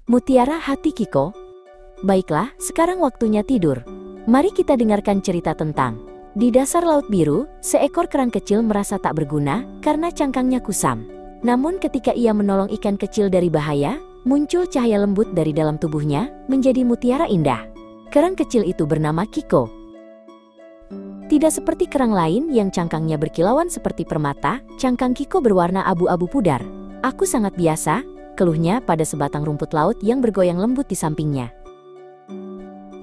Mutiara Hati Kiko. Baiklah, sekarang waktunya tidur. Mari kita dengarkan cerita tentang di dasar laut biru, seekor kerang kecil merasa tak berguna karena cangkangnya kusam. Namun ketika ia menolong ikan kecil dari bahaya, muncul cahaya lembut dari dalam tubuhnya, menjadi mutiara indah. Kerang kecil itu bernama Kiko. Tidak seperti kerang lain yang cangkangnya berkilauan seperti permata, cangkang Kiko berwarna abu-abu pudar. "Aku sangat biasa," keluhnya pada sebatang rumput laut yang bergoyang lembut di sampingnya.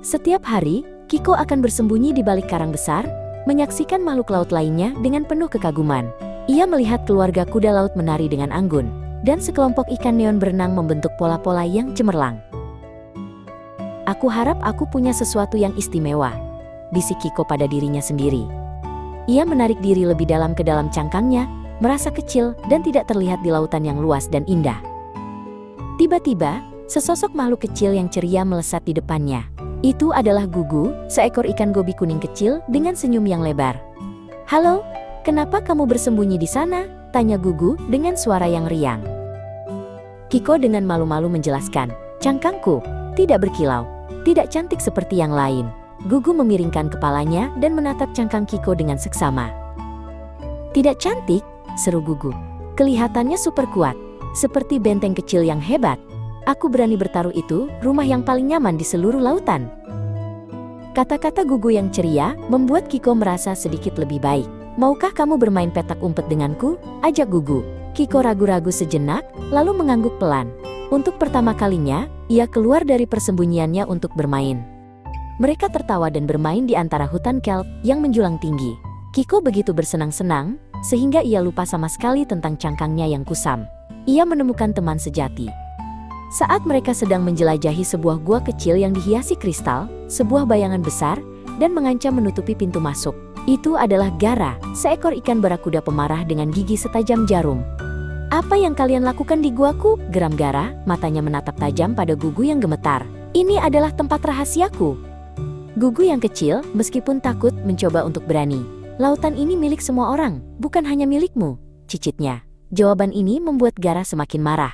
Setiap hari, Kiko akan bersembunyi di balik karang besar, menyaksikan makhluk laut lainnya dengan penuh kekaguman. Ia melihat keluarga kuda laut menari dengan anggun, dan sekelompok ikan neon berenang membentuk pola-pola yang cemerlang. "Aku harap aku punya sesuatu yang istimewa," bisik Kiko pada dirinya sendiri. Ia menarik diri lebih dalam ke dalam cangkangnya, merasa kecil dan tidak terlihat di lautan yang luas dan indah. Tiba-tiba, sesosok makhluk kecil yang ceria melesat di depannya. Itu adalah Gugu, seekor ikan gobi kuning kecil dengan senyum yang lebar. "Halo, kenapa kamu bersembunyi di sana?" tanya Gugu dengan suara yang riang. Kiko dengan malu-malu menjelaskan, "Cangkangku tidak berkilau, tidak cantik seperti yang lain." Gugu memiringkan kepalanya dan menatap cangkang Kiko dengan seksama. "Tidak cantik?" seru Gugu. "Kelihatannya super kuat, seperti benteng kecil yang hebat. Aku berani bertaruh itu rumah yang paling nyaman di seluruh lautan." Kata-kata Gugu yang ceria membuat Kiko merasa sedikit lebih baik. "Maukah kamu bermain petak umpet denganku?" ajak Gugu. Kiko ragu-ragu sejenak, lalu mengangguk pelan. Untuk pertama kalinya, ia keluar dari persembunyiannya untuk bermain. Mereka tertawa dan bermain di antara hutan kelp yang menjulang tinggi. Kiko begitu bersenang-senang, sehingga ia lupa sama sekali tentang cangkangnya yang kusam. Ia menemukan teman sejati. Saat mereka sedang menjelajahi sebuah gua kecil yang dihiasi kristal, sebuah bayangan besar, dan mengancam menutupi pintu masuk. Itu adalah Gara, seekor ikan barakuda pemarah dengan gigi setajam jarum. "Apa yang kalian lakukan di guaku?" geram Gara, matanya menatap tajam pada Gugu yang gemetar. "Ini adalah tempat rahasiaku." Gugu yang kecil, meskipun takut, mencoba untuk berani. "Lautan ini milik semua orang, bukan hanya milikmu," cicitnya. Jawaban ini membuat Gara semakin marah.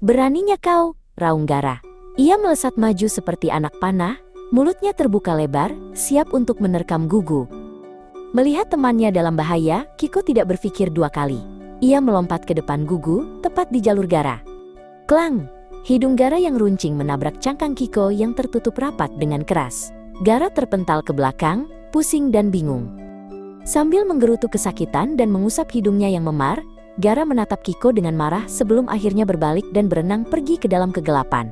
"Beraninya kau," raung Gara. Ia melesat maju seperti anak panah, mulutnya terbuka lebar, siap untuk menerkam Gugu. Melihat temannya dalam bahaya, Kiko tidak berpikir dua kali. Ia melompat ke depan Gugu, tepat di jalur Gara. Klang! Hidung Gara yang runcing menabrak cangkang Kiko yang tertutup rapat dengan keras. Gara terpental ke belakang, pusing dan bingung. Sambil menggerutu kesakitan dan mengusap hidungnya yang memar, Gara menatap Kiko dengan marah sebelum akhirnya berbalik dan berenang pergi ke dalam kegelapan.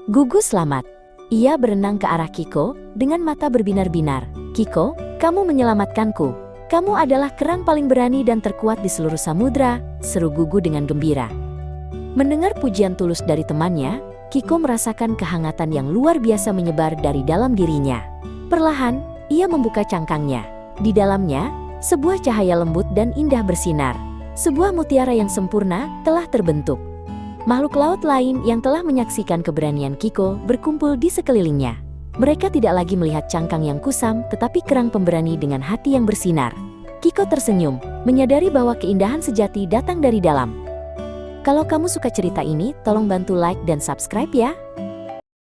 "Gugu selamat." Ia berenang ke arah Kiko dengan mata berbinar-binar. "Kiko, kamu menyelamatkanku. Kamu adalah kerang paling berani dan terkuat di seluruh samudra," seru Gugu dengan gembira. Mendengar pujian tulus dari temannya, Kiko merasakan kehangatan yang luar biasa menyebar dari dalam dirinya. Perlahan, ia membuka cangkangnya. Di dalamnya, sebuah cahaya lembut dan indah bersinar. Sebuah mutiara yang sempurna telah terbentuk. Makhluk laut lain yang telah menyaksikan keberanian Kiko berkumpul di sekelilingnya. Mereka tidak lagi melihat cangkang yang kusam, tetapi kerang pemberani dengan hati yang bersinar. Kiko tersenyum, menyadari bahwa keindahan sejati datang dari dalam. Kalau kamu suka cerita ini, tolong bantu like dan subscribe ya.